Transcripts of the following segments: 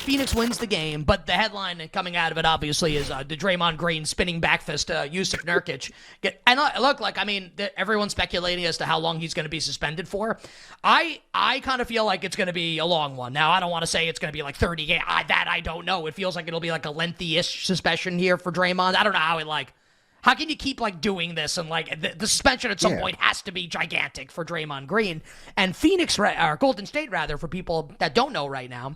Phoenix wins the game, but the headline coming out of it obviously is the Draymond Green spinning back fist Yusuf Nurkic. And look, like, I mean, everyone's speculating as to how long he's going to be suspended for. I kind of feel like it's going to be a long one. Now, I don't want to say it's going to be like 30 games. That I don't know. It feels like it'll be like a lengthy-ish suspension here for Draymond. I don't know how can you keep, like, doing this? And, like, the suspension at some point has to be gigantic for Draymond Green. And or Golden State, rather, for people that don't know right now,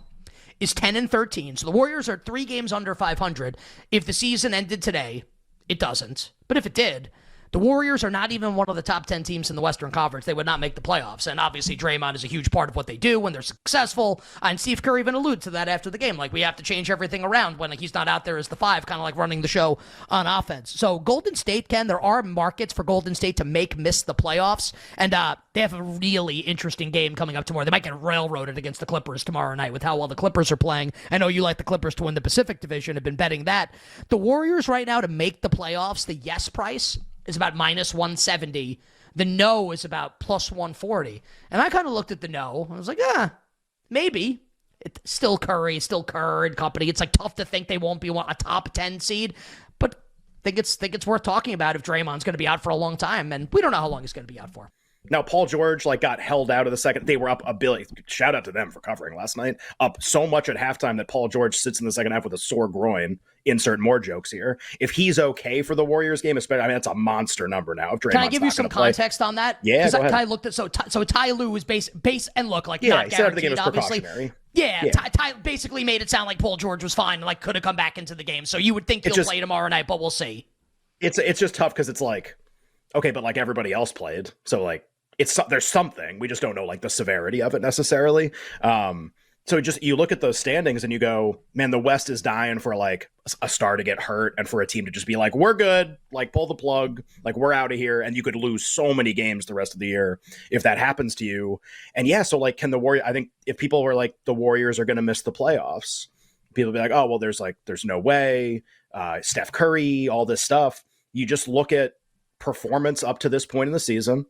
is 10-13. So the Warriors are 3 games under 500. If the season ended today, it doesn't. But if it did, the Warriors are not even one of the top 10 teams in the Western Conference. They would not make the playoffs. And obviously, Draymond is a huge part of what they do when they're successful. And Steve Kerr even alluded to that after the game. Like, we have to change everything around when he's not out there as the 5, kind of like running the show on offense. So Golden State, Ken, there are markets for Golden State to miss the playoffs. And they have a really interesting game coming up tomorrow. They might get railroaded against the Clippers tomorrow night with how well the Clippers are playing. I know you like the Clippers to win the Pacific Division, have been betting that. The Warriors right now to make the playoffs, the yes price is about -170. The no is about +140. And I kind of looked at the no. I was like, maybe. It's still Curry, still Kerr and company. It's like tough to think they won't be a top 10 seed. But I think it's worth talking about if Draymond's going to be out for a long time. And we don't know how long he's going to be out for. Now, Paul George got held out of the second. They were up $1 billion. Shout out to them for covering last night. Up so much at halftime that Paul George sits in the second half with a sore groin. Insert more jokes here. If he's okay for the Warriors game, especially, I mean, that's a monster number now. If Draymond's Can I give you some context on that? Yeah, because Ty looked at so Ty Lue was base and look like not guaranteed. The game was obviously. Yeah. Ty basically made it sound like Paul George was fine and like could have come back into the game. So you would think he'll play tomorrow night, but we'll see. It's just tough because it's like, okay, but like everybody else played, so like. There's something, we just don't know like the severity of it necessarily. So you look at those standings and you go, man, the West is dying for like a star to get hurt and for a team to just be like, we're good, like pull the plug, like we're out of here. And you could lose so many games the rest of the year if that happens to you. And yeah, so like, can the Warriors, I think if people were like, the Warriors are going to miss the playoffs, people would be like, oh, well, there's no way, Steph Curry, all this stuff. You just look at performance up to this point in the season.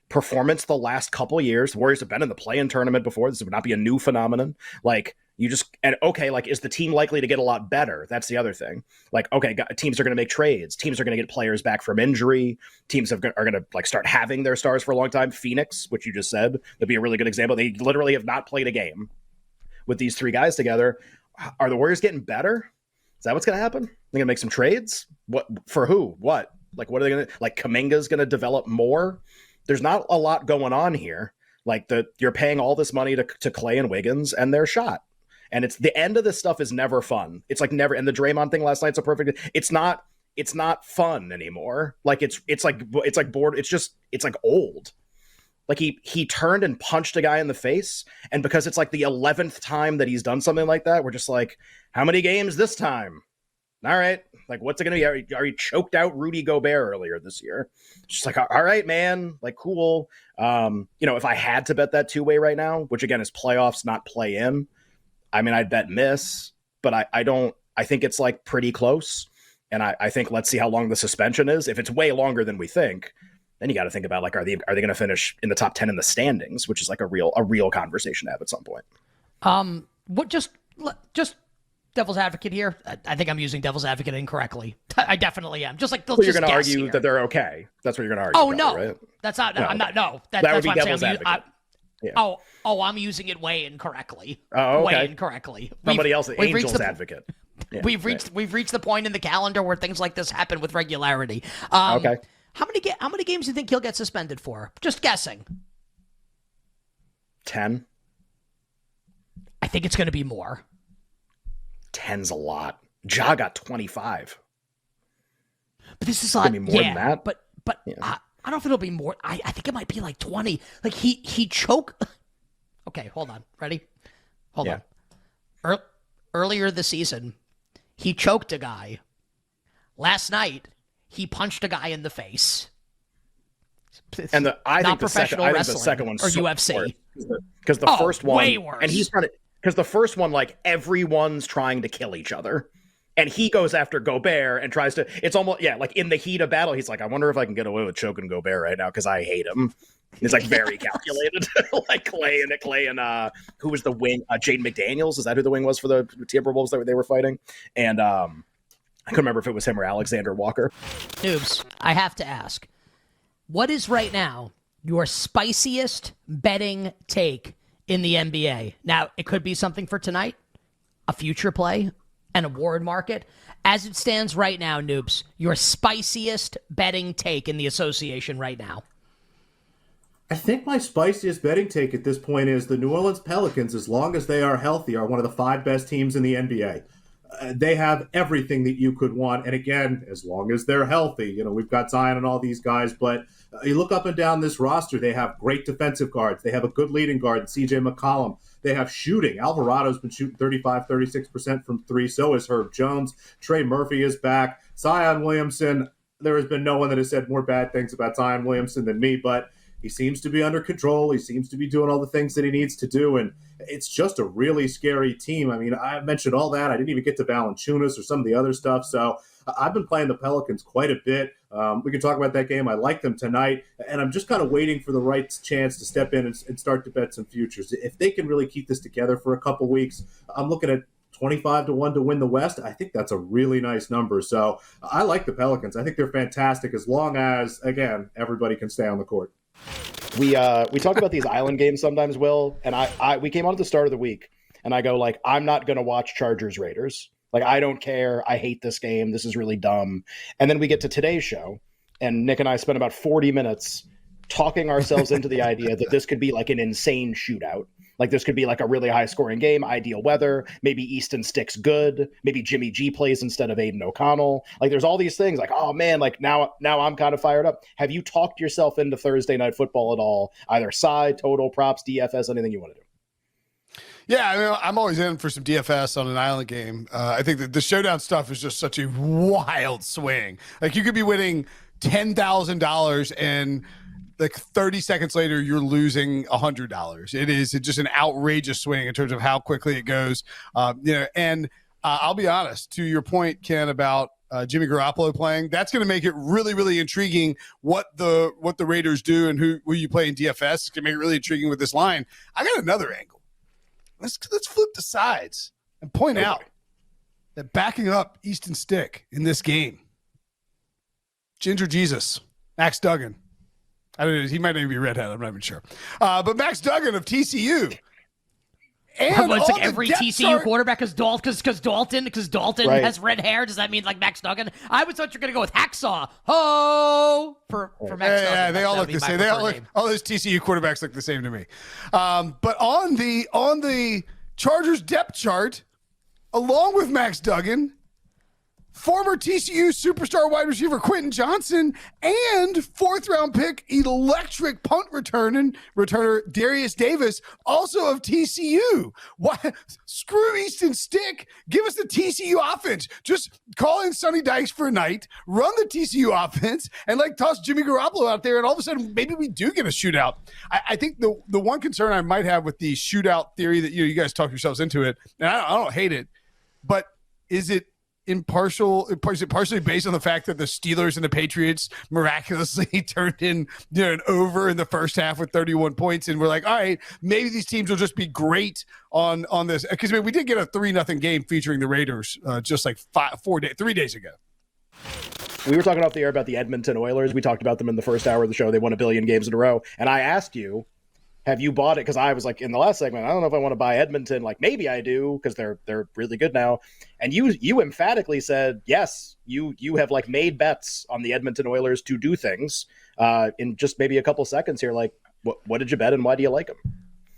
Performance the last couple of years. The Warriors have been in the play-in tournament before. This would not be a new phenomenon. Like, like, is the team likely to get a lot better? That's the other thing. Like, okay, teams are going to make trades. Teams are going to get players back from injury. Teams are going to like start having their stars for a long time. Phoenix, which you just said, would be a really good example. They literally have not played a game with these 3 guys together. Are the Warriors getting better? Is that what's going to happen? They're going to make some trades? What for? Who? What? Like, what are they going to like? Kuminga's going to develop more. There's not a lot going on here. Like you're paying all this money to Clay and Wiggins and their shot. And it's the end of this stuff is never fun. It's like never. And the Draymond thing last night's a perfect. It's not fun anymore. Like it's like bored. It's like old. Like he turned and punched a guy in the face. And because it's like the 11th time that he's done something like that, we're just like, how many games this time? All right. Like, what's it going to be? Are you choked out Rudy Gobert earlier this year? Just like, all right, man, like, cool. If I had to bet that 2-way right now, which again is playoffs, not play in, I mean, I'd bet miss, but I think it's like pretty close. And I think, let's see how long the suspension is. If it's way longer than we think, then you got to think about like, are they going to finish in the top 10 in the standings, which is like a real conversation to have at some point. What just devil's advocate here. I think I'm using devil's advocate incorrectly. I definitely am. Just like you're going to argue here that they're okay. That's what you're going to argue. Oh no, right? That's not. No. I'm not. No, that would be devil's advocate. Yeah. I'm using it way incorrectly. Oh, okay. Way incorrecly. Somebody else, angel's advocate. Yeah, we've reached the point in the calendar where things like this happen with regularity. Okay. How many games do you think he'll get suspended for? Just guessing. 10. I think it's going to be more. 10's a lot. Ja got 25. But this is like more than that. But yeah. I don't know if it'll be more. I think it might be like 20. Like he choke. Okay, hold on. Ready? Hold on. Earlier this season, he choked a guy. Last night, he punched a guy in the face. And I think the second one's or UFC because the first one way worse. And he's trying to because the first one like everyone's trying to kill each other. And he goes after Gobert and tries to, it's almost, like in the heat of battle, he's like, I wonder if I can get away with choking Gobert right now because I hate him. It's like very calculated, like Clay and who was the wing? Jaden McDaniels, is that who the wing was for the Timberwolves that they were fighting? And I couldn't remember if it was him or Alexander Walker. Noobs, I have to ask, what is right now your spiciest betting take in the NBA? Now, it could be something for tonight, a future play, an award market. As it stands right now, Noobs, your spiciest betting take in the association right now. I think my spiciest betting take at this point is the New Orleans Pelicans, as long as they are healthy, are one of the 5 best teams in the NBA. They have everything that you could want. And again, as long as they're healthy, we've got Zion and all these guys, but you look up and down this roster, they have great defensive guards. They have a good leading guard, CJ McCollum. They have shooting. Alvarado's been shooting 35, 36% from 3. So is Herb Jones. Trey Murphy is back. Zion Williamson, there has been no one that has said more bad things about Zion Williamson than me, but he seems to be under control. He seems to be doing all the things that he needs to do, and it's just a really scary team. I mean, I mentioned all that. I didn't even get to Valanciunas or some of the other stuff, so I've been playing the Pelicans quite a bit. We can talk about that game. I like them tonight, and I'm just kind of waiting for the right chance to step in and start to bet some futures. If they can really keep this together for a couple weeks, I'm looking at 25-1 to win the West. I think that's a really nice number. So I like the Pelicans. I think they're fantastic as long as, again, everybody can stay on the court. We talk about these island games sometimes, Will, and we came on at the start of the week, and I go like, I'm not going to watch Chargers Raiders. Like, I don't care. I hate this game. This is really dumb. And then we get to today's show, and Nick and I spent about 40 minutes talking ourselves into the idea that this could be like an insane shootout. Like, this could be like a really high-scoring game, ideal weather. Maybe Easton Stick's good. Maybe Jimmy G plays instead of Aiden O'Connell. Like, there's all these things. Like, oh, man, like, now I'm kind of fired up. Have you talked yourself into Thursday Night Football at all? Either side, total, props, DFS, anything you want to do? Yeah, I mean, I'm always in for some DFS on an island game. I think that the showdown stuff is just such a wild swing. Like, you could be winning $10,000 and like 30 seconds later, you're losing $100. It's just an outrageous swing in terms of how quickly it goes. And I'll be honest, to your point, Ken, about Jimmy Garoppolo playing, that's going to make it really, really intriguing what the Raiders do and who you play in DFS. It's going to make it really intriguing with this line. I got another angle. Let's flip the sides and point out that backing up Easton Stick in this game, Ginger Jesus, Max Duggan. I don't know. He might even be redhead. I'm not even sure. But Max Duggan of TCU. And it's like every TCU quarterback because Dalton right. has red hair. Does that mean like Max Duggan? I was thought you're going to go with Hacksaw. For Max Duggan. Yeah, they all look the same. All those TCU quarterbacks look the same to me. But on the Chargers depth chart, along with Max Duggan, former TCU superstar wide receiver Quentin Johnson, and 4th-round pick electric punt returner Darius Davis, also of TCU. Why? Screw Easton Stick. Give us the TCU offense. Just call in Sonny Dykes for a night, run the TCU offense, and toss Jimmy Garoppolo out there, and all of a sudden maybe we do get a shootout. I think the one concern I might have with the shootout theory that you guys talk yourselves into it, and I don't hate it, but is it partially based on the fact that the Steelers and the Patriots miraculously turned in an over in the first half with 31 points, and we're like, all right, maybe these teams will just be great on this, because we did get a 3-0 game featuring the Raiders just like 3 days ago. We were talking off the air about the Edmonton Oilers. We talked about them in the first hour of the show. They won 1 billion games in a row, and I asked you, have you bought it? Because I was like, in the last segment, I don't know if I want to buy Edmonton. Like, maybe I do, because they're really good now. And you emphatically said, yes, you have made bets on the Edmonton Oilers to do things in just maybe a couple seconds here. Like, what did you bet and why do you like them?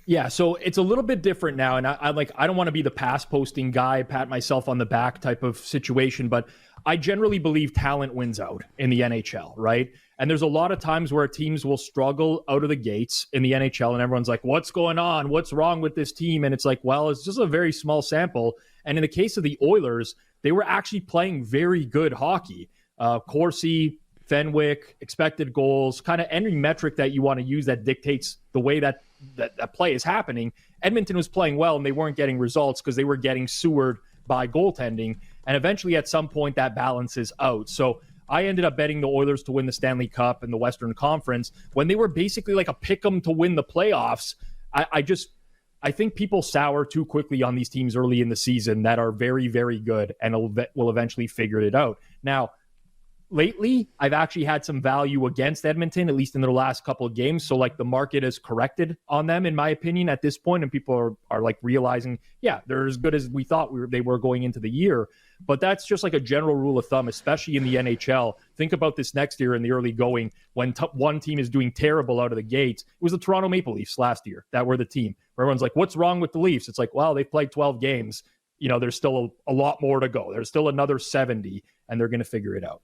Yeah, so it's a little bit different now. And I don't want to be the pass posting guy, pat myself on the back type of situation, but I generally believe talent wins out in the NHL, right? And there's a lot of times where teams will struggle out of the gates in the NHL, and everyone's like, what's going on? What's wrong with this team? And it's like, well, it's just a very small sample. And in the case of the Oilers, they were actually playing very good hockey. Corsi, Fenwick, expected goals, kind of any metric that you want to use that dictates the way that play is happening. Edmonton was playing well, and they weren't getting results because they were getting sewered by goaltending. And eventually, at some point, that balances out. So I ended up betting the Oilers to win the Stanley Cup and the Western Conference when they were basically like a pick 'em to win the playoffs. I think people sour too quickly on these teams early in the season that are very, very good and will eventually figure it out. Now, lately, I've actually had some value against Edmonton, at least in their last couple of games. So, like, the market has corrected on them, in my opinion, at this point, and people are like realizing, yeah, they're as good as we thought they were going into the year. But that's just like a general rule of thumb, especially in the NHL. Think about this next year in the early going when one team is doing terrible out of the gates. It was the Toronto Maple Leafs last year that were the team. Everyone's like, what's wrong with the Leafs? It's like, well, they've played 12 games. You know, there's still a lot more to go. There's still another 70, and they're going to figure it out.